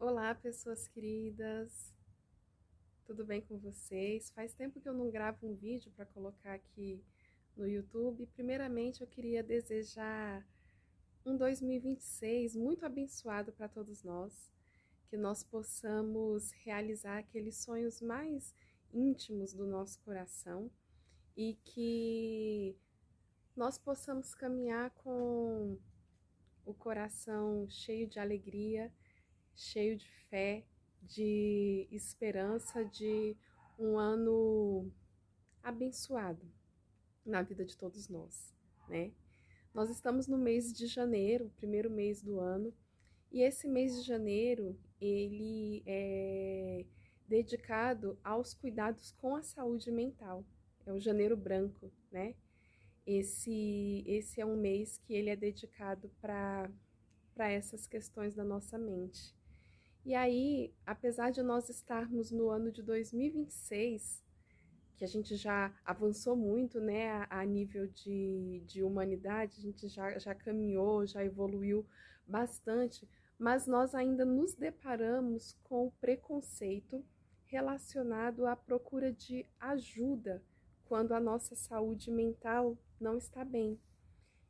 Olá, pessoas queridas, tudo bem com vocês? Faz tempo que eu não gravo um vídeo para colocar aqui no YouTube. Primeiramente, eu queria desejar um 2026 muito abençoado para todos nós, que nós possamos realizar aqueles sonhos mais íntimos do nosso coração e que nós possamos caminhar com o coração cheio de alegria, cheio de fé, de esperança, de um ano abençoado na vida de todos nós, né? Nós estamos no mês de janeiro, primeiro mês do ano, e esse mês de janeiro, ele é dedicado aos cuidados com a saúde mental. É o janeiro branco, né? Esse é um mês que ele é dedicado para essas questões da nossa mente. E aí, apesar de nós estarmos no ano de 2026, que a gente já avançou muito, né, a nível de humanidade, a gente já caminhou, já evoluiu bastante, mas nós ainda nos deparamos com o preconceito relacionado à procura de ajuda quando a nossa saúde mental não está bem.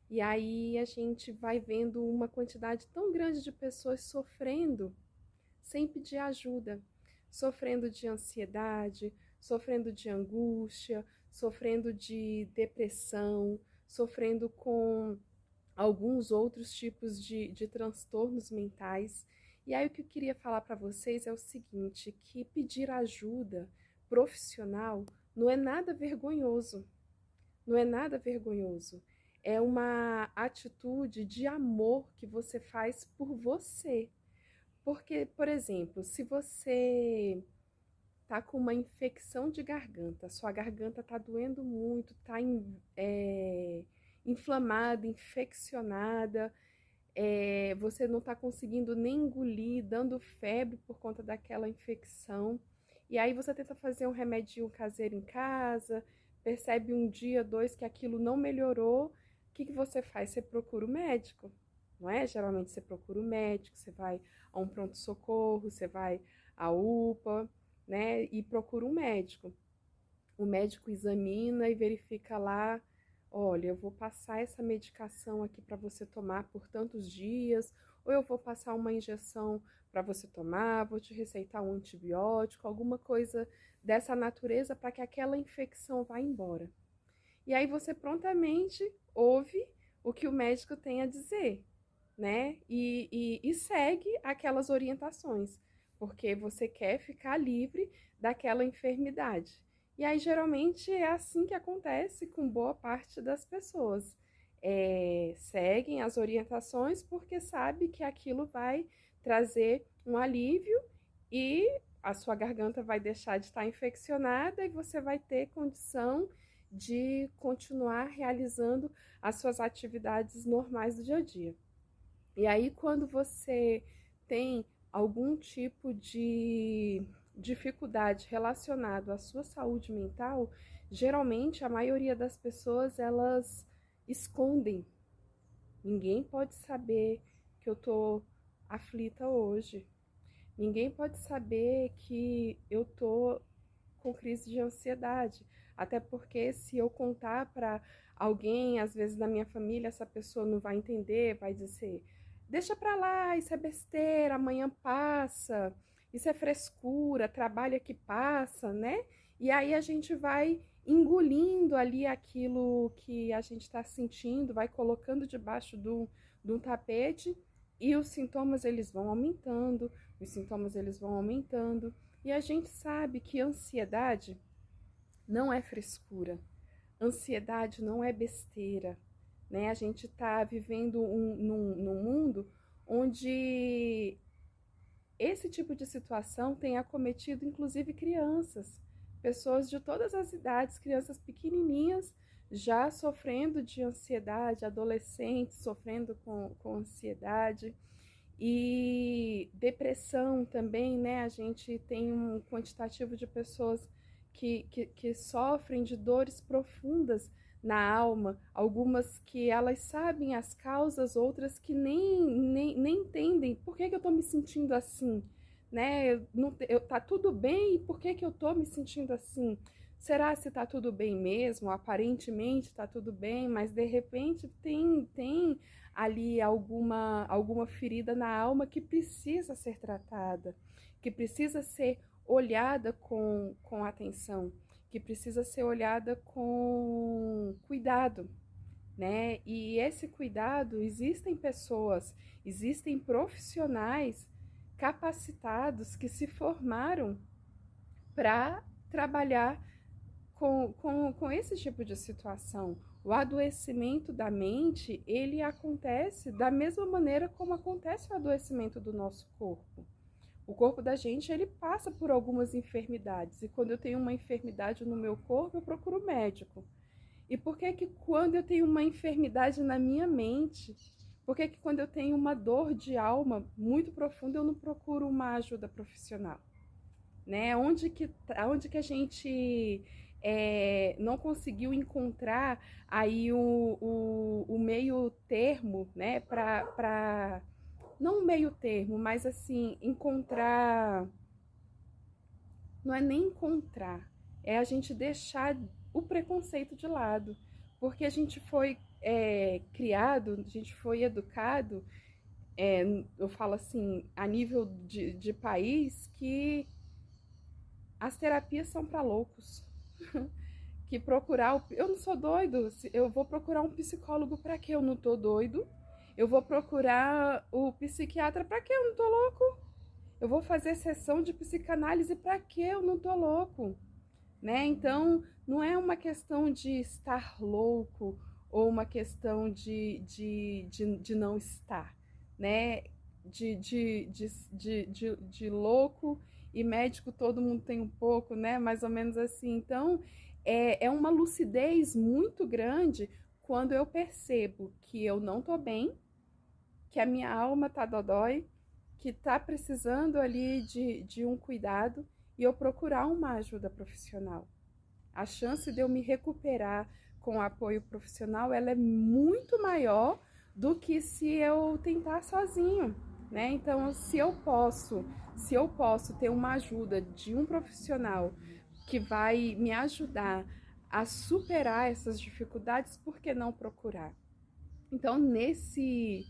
E aí a gente vai vendo uma quantidade tão grande de pessoas sofrendo sem pedir ajuda, sofrendo de ansiedade, sofrendo de angústia, sofrendo de depressão, sofrendo com alguns outros tipos de transtornos mentais. E aí o que eu queria falar para vocês é o seguinte, que pedir ajuda profissional não é nada vergonhoso, não é nada vergonhoso. É uma atitude de amor que você faz por você. Porque, por exemplo, se você tá com uma infecção de garganta, sua garganta tá doendo muito, tá inflamada, infeccionada, você não tá conseguindo nem engolir, dando febre por conta daquela infecção, e aí você tenta fazer um remedinho caseiro em casa, percebe um dia, dois que aquilo não melhorou, o que que você faz? Você procura o médico, não é? Geralmente você procura o médico, você vai a um pronto-socorro, você vai à UPA, né? E procura um médico. O médico examina e verifica lá, olha, eu vou passar essa medicação aqui para você tomar por tantos dias, ou eu vou passar uma injeção para você tomar, vou te receitar um antibiótico, alguma coisa dessa natureza para que aquela infecção vá embora. E aí você prontamente ouve o que o médico tem a dizer, né? E segue aquelas orientações, porque você quer ficar livre daquela enfermidade. E aí, geralmente, é assim que acontece com boa parte das pessoas. Seguem as orientações porque sabe que aquilo vai trazer um alívio e a sua garganta vai deixar de estar infeccionada e você vai ter condição de continuar realizando as suas atividades normais do dia a dia. E aí, quando você tem algum tipo de dificuldade relacionado à sua saúde mental, geralmente a maioria das pessoas elas escondem. Ninguém pode saber que eu tô aflita hoje. Ninguém pode saber que eu tô com crise de ansiedade. Até porque se eu contar para alguém, às vezes da minha família, essa pessoa não vai entender, vai dizer: deixa para lá, isso é besteira, amanhã passa, isso é frescura, trabalha que passa, né? E aí a gente vai engolindo ali aquilo que a gente está sentindo, vai colocando debaixo de um tapete e os sintomas eles vão aumentando, os sintomas eles vão aumentando. E a gente sabe que ansiedade não é frescura, ansiedade não é besteira, né? A gente está vivendo num mundo onde esse tipo de situação tem acometido inclusive crianças, pessoas de todas as idades, crianças pequenininhas já sofrendo de ansiedade, adolescentes sofrendo com ansiedade. E depressão também, né? A gente tem um quantitativo de pessoas que sofrem de dores profundas na alma, algumas que elas sabem as causas, outras que nem entendem por que eu estou me sentindo assim. né? Tá tudo bem, e por que que eu tô me sentindo assim? Será se tá tudo bem mesmo? Aparentemente tá tudo bem, mas de repente tem ali alguma ferida na alma que precisa ser tratada, que precisa ser olhada com atenção, que precisa ser olhada com cuidado, né? E esse cuidado, existem pessoas, existem profissionais capacitados que se formaram para trabalhar com esse tipo de situação. O adoecimento da mente, ele acontece da mesma maneira como acontece o adoecimento do nosso corpo. O corpo da gente, ele passa por algumas enfermidades, e quando eu tenho uma enfermidade no meu corpo, eu procuro médico. E por que que quando eu tenho uma enfermidade na minha mente, por que que quando eu tenho uma dor de alma muito profunda, eu não procuro uma ajuda profissional? Né? Onde que a gente não conseguiu encontrar aí o meio termo, né? Não o meio termo, mas assim, encontrar, não é nem encontrar, é a gente deixar o preconceito de lado, porque a gente foi criado, a gente foi educado, eu falo assim, a nível de país, que as terapias são para loucos. Que procurar. Eu não sou doido. Eu vou procurar um psicólogo para quê? Eu não tô doido. Eu vou procurar o psiquiatra para quê? Eu não tô louco. Eu vou fazer sessão de psicanálise para quê? Eu não tô louco. Né? Então, não é uma questão de estar louco ou uma questão de não estar, né? De louco e médico todo mundo tem um pouco, né? Mais ou menos assim. Então, é uma lucidez muito grande quando eu percebo que eu não tô bem, que a minha alma tá dodói, que tá precisando ali de um cuidado, e eu procurar uma ajuda profissional. A chance de eu me recuperar com apoio profissional, ela é muito maior do que se eu tentar sozinho, né? Então, se eu posso ter uma ajuda de um profissional que vai me ajudar a superar essas dificuldades, por que não procurar? Então, nesse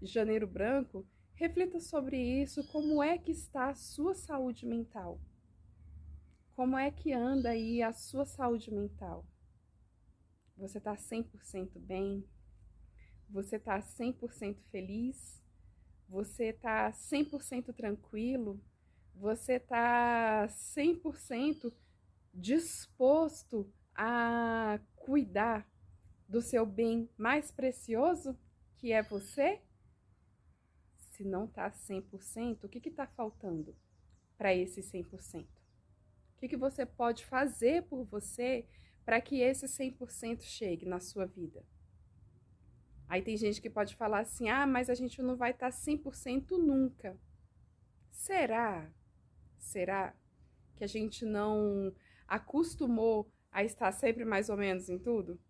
Janeiro Branco, reflita sobre isso, como é que está a sua saúde mental? Como é que anda aí a sua saúde mental? Você está 100% bem? Você está 100% feliz? Você está 100% tranquilo? Você está 100% disposto a cuidar do seu bem mais precioso, que é você? Se não está 100%, o que está faltando para esse 100%? O que você pode fazer por você para que esse 100% chegue na sua vida? Aí tem gente que pode falar assim, mas a gente não vai estar 100% nunca. Será? Será que a gente não acostumou a estar sempre mais ou menos em tudo?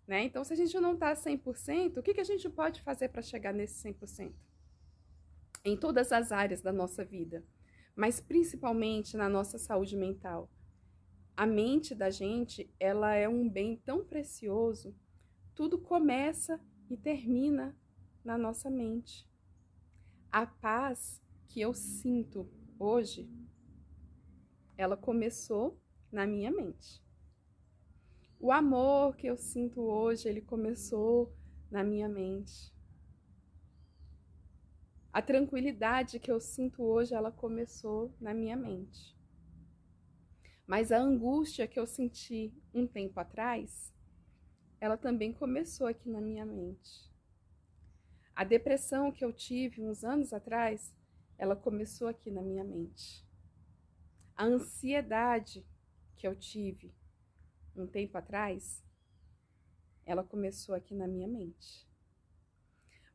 Né? Então, se a gente não está 100%, o que a gente pode fazer para chegar nesse 100%? Em todas as áreas da nossa vida, mas principalmente na nossa saúde mental. A mente da gente, ela é um bem tão precioso. Tudo começa e termina na nossa mente. A paz que eu sinto hoje, ela começou na minha mente. O amor que eu sinto hoje, ele começou na minha mente. A tranquilidade que eu sinto hoje, ela começou na minha mente. Mas a angústia que eu senti um tempo atrás, ela também começou aqui na minha mente. A depressão que eu tive uns anos atrás, ela começou aqui na minha mente. A ansiedade que eu tive um tempo atrás, ela começou aqui na minha mente.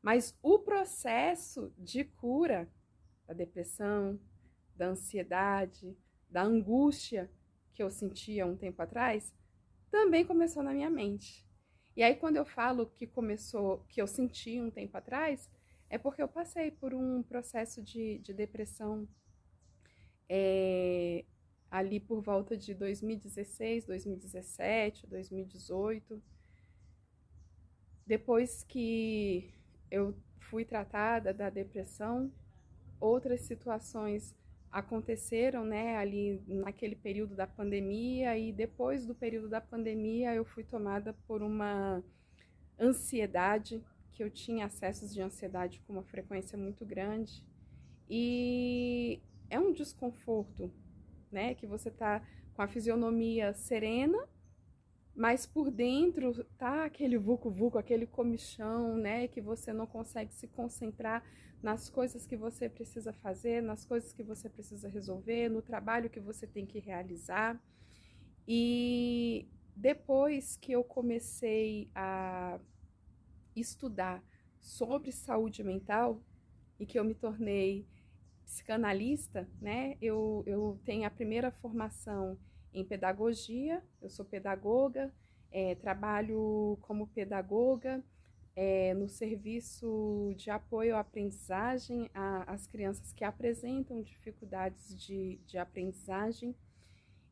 Mas o processo de cura da depressão, da ansiedade, da angústia que eu sentia um tempo atrás, também começou na minha mente. E aí, quando eu falo que começou, que eu senti um tempo atrás, É porque eu passei por um processo de depressão é, ali por volta de 2016, 2017, 2018. Depois que eu fui tratada da depressão, outras situações aconteceram, né, ali naquele período da pandemia, e depois do período da pandemia eu fui tomada por uma ansiedade, que eu tinha acessos de ansiedade com uma frequência muito grande, e é um desconforto, né, que você tá com a fisionomia serena, mas por dentro tá aquele vucu-vucu, aquele comichão, né, que você não consegue se concentrar nas coisas que você precisa fazer, nas coisas que você precisa resolver, no trabalho que você tem que realizar. E depois que eu comecei a estudar sobre saúde mental e que eu me tornei psicanalista, né? Eu tenho a primeira formação em pedagogia, eu sou pedagoga, trabalho como pedagoga no serviço de apoio à aprendizagem às crianças que apresentam dificuldades de aprendizagem.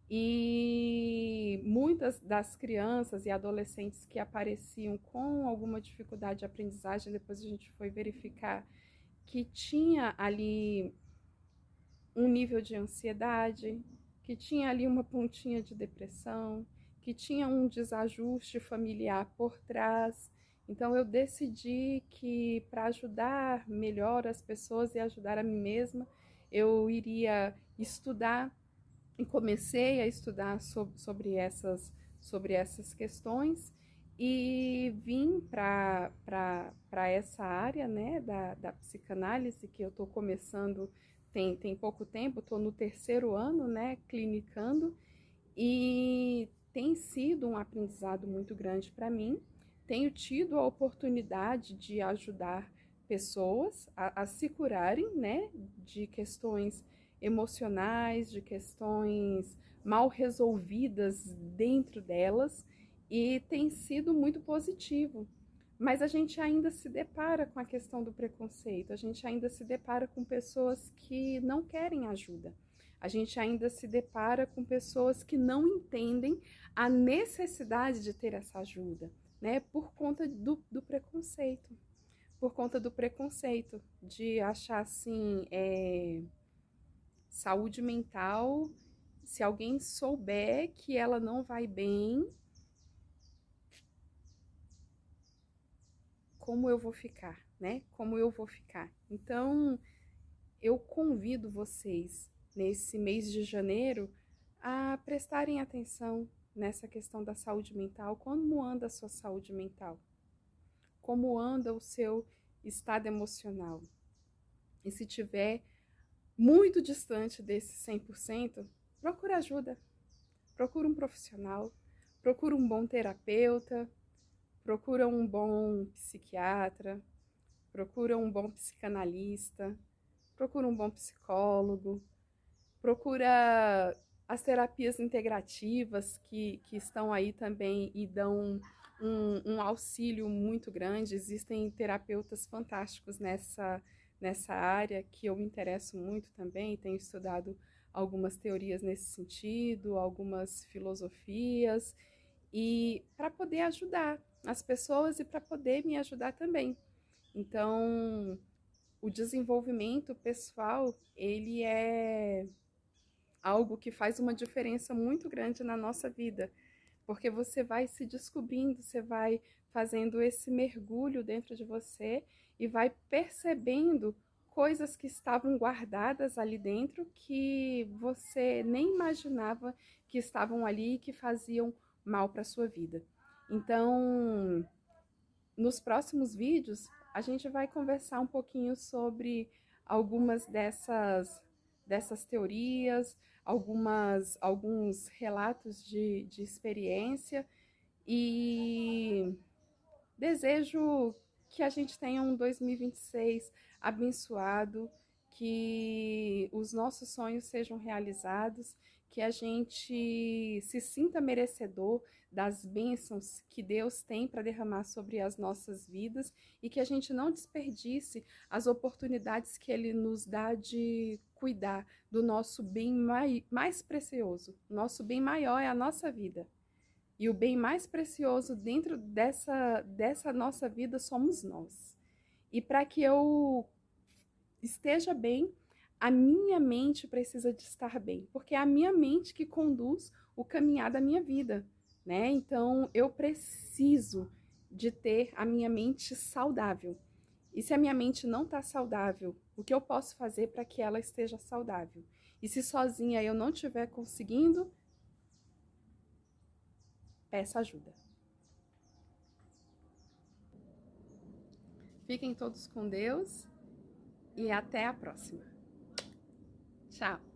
E muitas das crianças e adolescentes que apareciam com alguma dificuldade de aprendizagem, depois a gente foi verificar que tinha ali um nível de ansiedade, que tinha ali uma pontinha de depressão, que tinha um desajuste familiar por trás. Então eu decidi que para ajudar melhor as pessoas e ajudar a mim mesma, eu iria estudar e comecei a estudar sobre essas questões e vim para essa área, né, da psicanálise, que eu estou começando tem pouco tempo, estou no terceiro ano, né, clinicando, e tem sido um aprendizado muito grande para mim. Tenho tido a oportunidade de ajudar pessoas a se curarem, né, de questões emocionais, de questões mal resolvidas dentro delas, e tem sido muito positivo. Mas a gente ainda se depara com a questão do preconceito, a gente ainda se depara com pessoas que não querem ajuda, a gente ainda se depara com pessoas que não entendem a necessidade de ter essa ajuda, né? Por conta do preconceito, por conta do preconceito, de achar assim, saúde mental, se alguém souber que ela não vai bem, como eu vou ficar, né? Como eu vou ficar? Então, eu convido vocês, nesse mês de janeiro, a prestarem atenção nessa questão da saúde mental. Como anda a sua saúde mental? Como anda o seu estado emocional? E se tiver muito distante desse 100%, procura ajuda. Procura um profissional, procura um bom terapeuta, procura um bom psiquiatra, procura um bom psicanalista, procura um bom psicólogo, procura as terapias integrativas que estão aí também e dão um auxílio muito grande. Existem terapeutas fantásticos nessa área que eu me interesso muito também, tenho estudado algumas teorias nesse sentido, algumas filosofias, e para poder ajudar as pessoas e para poder me ajudar também. Então, o desenvolvimento pessoal, ele é algo que faz uma diferença muito grande na nossa vida, porque você vai se descobrindo, você vai fazendo esse mergulho dentro de você e vai percebendo coisas que estavam guardadas ali dentro que você nem imaginava que estavam ali e que faziam mal para a sua vida. Então, nos próximos vídeos, a gente vai conversar um pouquinho sobre algumas dessas teorias, alguns relatos de experiência, e desejo que a gente tenha um 2026 abençoado, que os nossos sonhos sejam realizados, que a gente se sinta merecedor das bênçãos que Deus tem para derramar sobre as nossas vidas e que a gente não desperdice as oportunidades que Ele nos dá de cuidar do nosso bem mais precioso. Nosso bem maior é a nossa vida. E o bem mais precioso dentro dessa nossa vida somos nós. E para que eu esteja bem, a minha mente precisa de estar bem, porque é a minha mente que conduz o caminhar da minha vida, né? Então, eu preciso de ter a minha mente saudável. E se a minha mente não está saudável, o que eu posso fazer para que ela esteja saudável? E se sozinha eu não estiver conseguindo, peça ajuda. Fiquem todos com Deus e até a próxima. Tchau!